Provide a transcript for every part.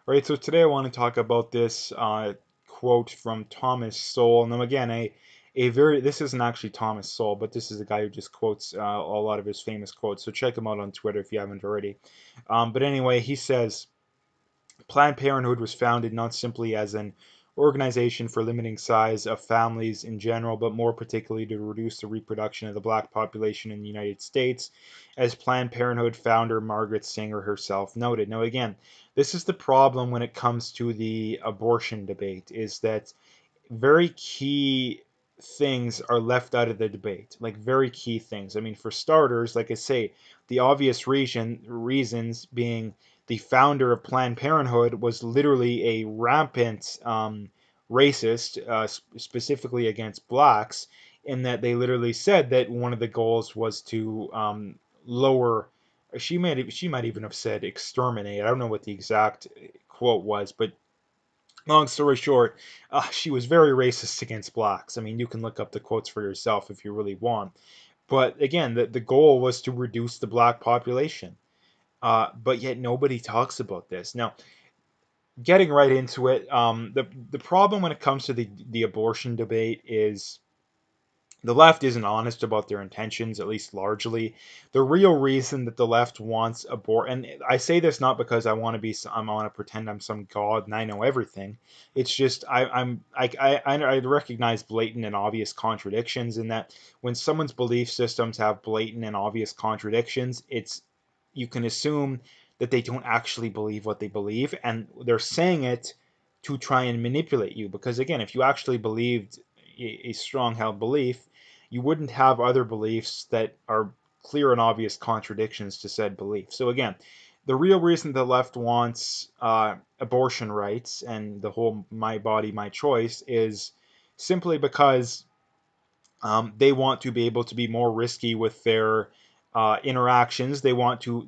All right, so today I want to talk about this quote from Thomas Sowell. Now, again, this isn't actually Thomas Sowell, but this is a guy who just quotes a lot of his famous quotes. So check him out on Twitter if you haven't already. But anyway, he says, Planned Parenthood was founded not simply as an organization for limiting size of families in general, but more particularly to reduce the reproduction of the black population in the United States, as Planned Parenthood founder Margaret Sanger herself noted. Now, again, this is the problem when it comes to the abortion debate, is that very key things are left out of the debate, like very key things. I mean, for starters, like I say, the obvious reasons being the founder of Planned Parenthood was literally a rampant racist, specifically against blacks, in that they literally said that one of the goals was to lower. She might even have said exterminate. I don't know what the exact quote was, but long story short, she was very racist against blacks. I mean, you can look up the quotes for yourself if you really want. But again, the goal was to reduce the black population. But yet nobody talks about this. Now, getting right into it, the problem when it comes to the abortion debate is the left isn't honest about their intentions, at least largely. The real reason that the left wants abort, and I say this not because I want to pretend I'm some god and I know everything. It's just I recognize blatant and obvious contradictions in that when someone's belief systems have blatant and obvious contradictions, it's you can assume that they don't actually believe what they believe, and they're saying it to try and manipulate you. Because again, if you actually believed a strong held belief, you wouldn't have other beliefs that are clear and obvious contradictions to said belief. So again, the real reason the left wants abortion rights and the whole "my body, my choice" is simply because they want to be able to be more risky with their interactions. They want to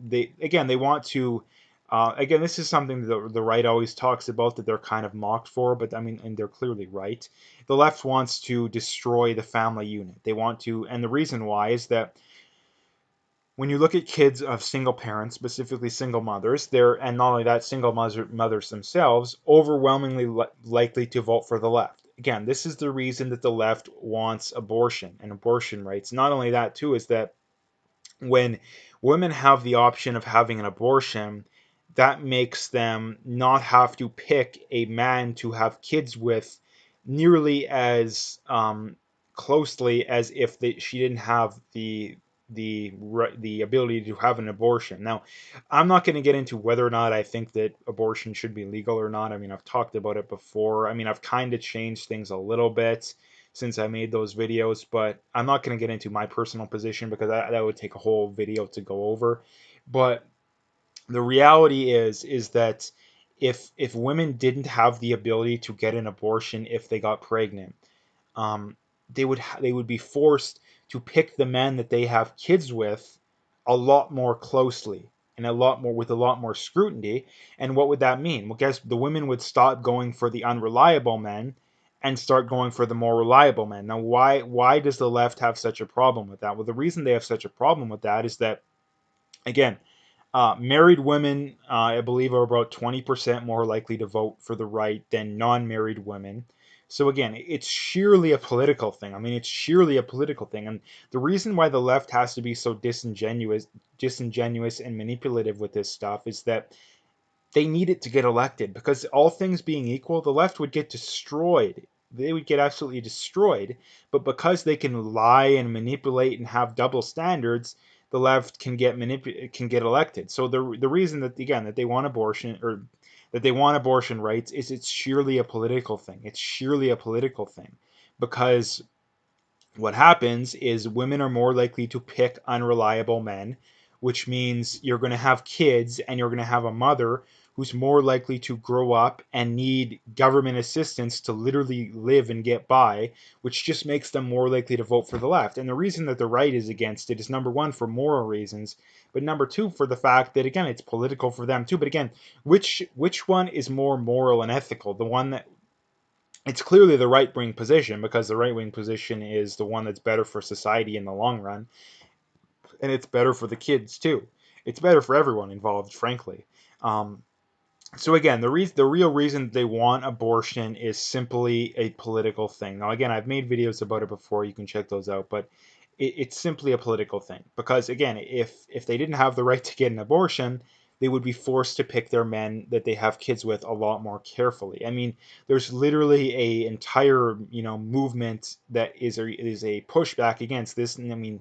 again, this is something that the right always talks about, that they're kind of mocked for, but I mean, and they're clearly right. The left wants to destroy the family unit. They want to, and the reason why is that when you look at kids of single parents, specifically single mothers, and not only that, mothers themselves, overwhelmingly likely to vote for the left. Again, this is the reason that the left wants abortion and abortion rights. Not only that, too, is that when women have the option of having an abortion, that makes them not have to pick a man to have kids with nearly as closely as if she didn't have the ability to have an abortion. Now, I'm not going to get into whether or not I think that abortion should be legal or not. I mean, I've talked about it before. I mean, I've kind of changed things a little bit since I made those videos, but I'm not going to get into my personal position because that would take a whole video to go over. But the reality is that if women didn't have the ability to get an abortion if they got pregnant, um, they would be forced to pick the men that they have kids with a lot more closely and a lot more scrutiny. And what would that mean? Well, guess the women would stop going for the unreliable men and start going for the more reliable men. Now, why does the left have such a problem with that? Well, the reason they have such a problem with that is that, again, married women, I believe, are about 20% more likely to vote for the right than non-married women. So again, it's sheerly a political thing. I mean, it's sheerly a political thing, and the reason why the left has to be so disingenuous and manipulative with this stuff is that they need it to get elected. Because all things being equal, the left would get destroyed. They would get absolutely destroyed. But because they can lie and manipulate and have double standards, the left can get elected. So the reason that, again, that they want abortion, or that they want abortion rights, is it's sheerly a political thing. It's sheerly a political thing, because what happens is women are more likely to pick unreliable men, which means you're going to have kids and you're going to have a mother who's more likely to grow up and need government assistance to literally live and get by, which just makes them more likely to vote for the left. And the reason that the right is against it is, number one, for moral reasons, but number two, for the fact that, again, it's political for them too. But again, which one is more moral and ethical? The one that, it's clearly the right wing position, because the right wing position is the one that's better for society in the long run, and it's better for the kids too. It's better for everyone involved, frankly. Um, So again, the real reason they want abortion is simply a political thing. Now again, I've made videos about it before. You can check those out, but it's simply a political thing because again, if they didn't have the right to get an abortion, they would be forced to pick their men that they have kids with a lot more carefully. I mean, there's literally a entire movement that is a pushback against this, and I mean,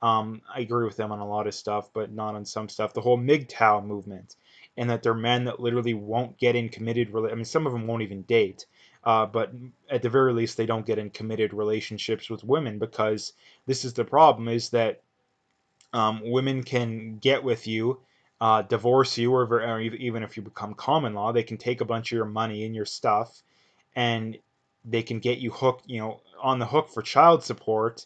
I agree with them on a lot of stuff, but not on some stuff. The whole MGTOW movement, and that they're men that literally won't get in committed. I mean, some of them won't even date, but at the very least, they don't get in committed relationships with women because this is the problem: is that women can get with you, divorce you, or even if you become common law, they can take a bunch of your money and your stuff, and they can get you hooked, on the hook for child support,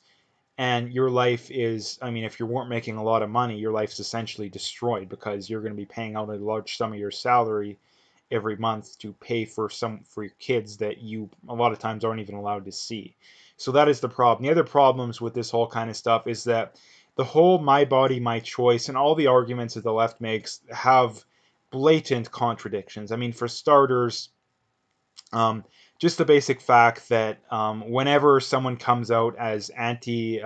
and your life is, I mean, if you weren't making a lot of money, your life's essentially destroyed because you're going to be paying out a large sum of your salary every month to pay for your kids that you a lot of times aren't even allowed to see. So that is the problem. The other problems with this whole kind of stuff is that the whole my body my choice and all the arguments that the left makes have blatant contradictions. I mean, for starters, um, just the basic fact that whenever someone comes out as anti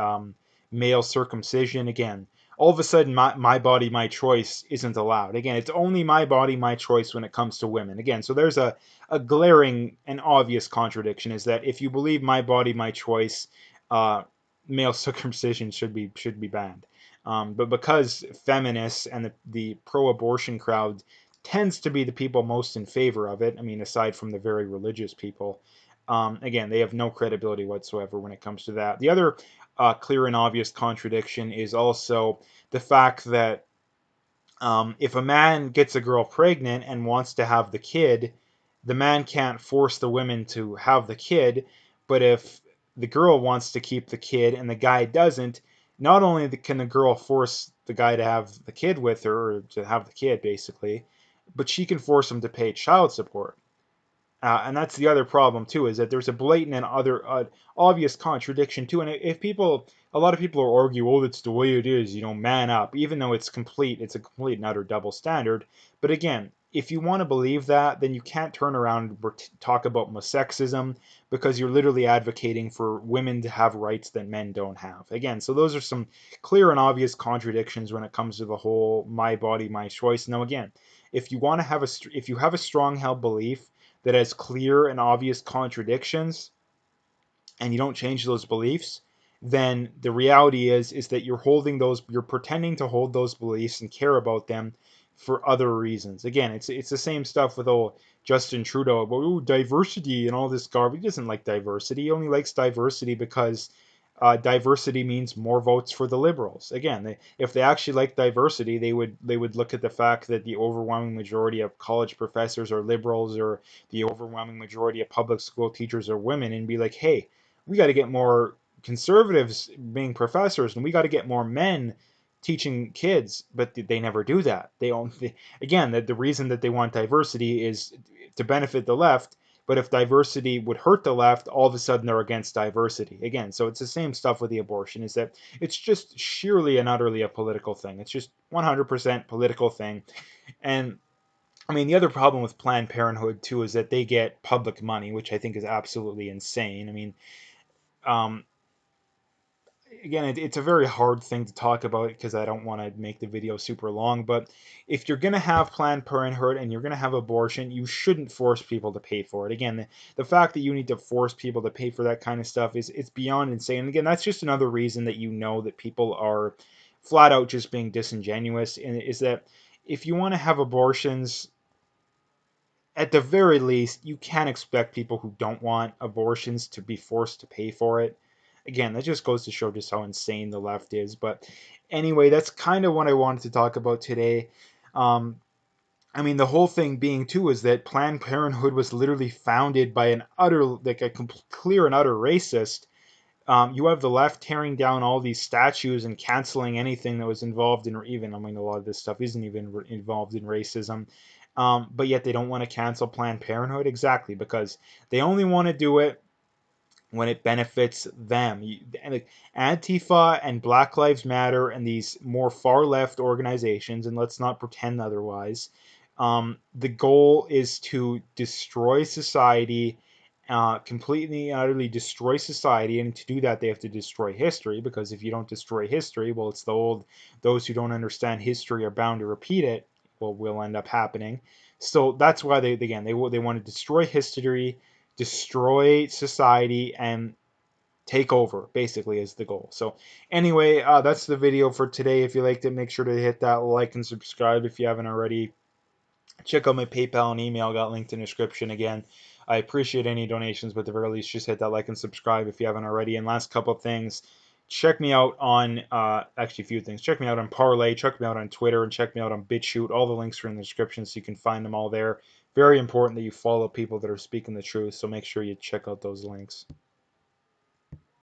male circumcision, again, all of a sudden my body, my choice isn't allowed. Again, it's only my body, my choice when it comes to women. Again, so there's a glaring and obvious contradiction is that if you believe my body, my choice, uh, male circumcision should be banned. But because feminists and the pro-abortion crowd tends to be the people most in favor of it. I mean, aside from the very religious people, again, they have no credibility whatsoever when it comes to that. The other clear and obvious contradiction is also the fact that if a man gets a girl pregnant and wants to have the kid, the man can't force the women to have the kid. But if the girl wants to keep the kid and the guy doesn't, not only can the girl force the guy to have the kid with her, or to have the kid basically, but she can force him to pay child support. And that's the other problem too, is that there's a blatant and other obvious contradiction too. And if people, a lot of people will argue, oh, that's the way it is, man up, even though it's a complete and utter double standard. But again, if you want to believe that, then you can't turn around and talk about sexism because you're literally advocating for women to have rights that men don't have. Again, so those are some clear and obvious contradictions when it comes to the whole my body, my choice. Now, again, if you want to have if you have a strong held belief that has clear and obvious contradictions and you don't change those beliefs, then the reality is that you're pretending to hold those beliefs and care about them for other reasons. Again, it's the same stuff with old Justin Trudeau about diversity and all this garbage. He doesn't like diversity. He only likes diversity because diversity means more votes for the liberals. Again, if they actually like diversity, they would look at the fact that the overwhelming majority of college professors are liberals, or the overwhelming majority of public school teachers are women, and be like, hey, we got to get more conservatives being professors, and we got to get more men teaching kids. But they never do that. Again, the reason that they want diversity is to benefit the left, but if diversity would hurt the left, all of a sudden they're against diversity. Again, so it's the same stuff with the abortion, is that it's just sheerly and utterly a political thing. It's just 100% political thing. And I mean, the other problem with Planned Parenthood, too, is that they get public money, which I think is absolutely insane. I mean, um, again, it's a very hard thing to talk about because I don't want to make the video super long. But if you're going to have Planned Parenthood and you're going to have abortion, you shouldn't force people to pay for it. Again, the fact that you need to force people to pay for that kind of stuff is it's beyond insane. And again, that's just another reason that that people are flat out just being disingenuous. And is that if you want to have abortions, at the very least, you can't expect people who don't want abortions to be forced to pay for it. Again, that just goes to show just how insane the left is. But anyway, that's kind of what I wanted to talk about today. Um, I mean, the whole thing being too is that Planned Parenthood was literally founded by an utter, like a clear and utter racist. You have the left tearing down all these statues and canceling anything that was involved in, or even, I mean, a lot of this stuff isn't even involved in racism. But yet they don't want to cancel Planned Parenthood, exactly because they only want to do it when it benefits them. And Antifa and Black Lives Matter and these more far left organizations, and let's not pretend otherwise, The goal is to destroy society, completely and utterly destroy society. And to do that, they have to destroy history, because if you don't destroy history, well, it's the old, those who don't understand history are bound to repeat it. Well, will end up happening. So that's why they want to destroy history, destroy society, and take over, basically, is the goal. So anyway, that's the video for today. If you liked it, make sure to hit that like and subscribe if you haven't already. Check out my PayPal and email, got linked in the description again. I appreciate any donations, but at the very least, just hit that like and subscribe if you haven't already. And last couple of things, check me out on, actually a few things. Check me out on Parlay, check me out on Twitter, and check me out on BitChute. All the links are in the description, so you can find them all there. Very important that you follow people that are speaking the truth, so make sure you check out those links.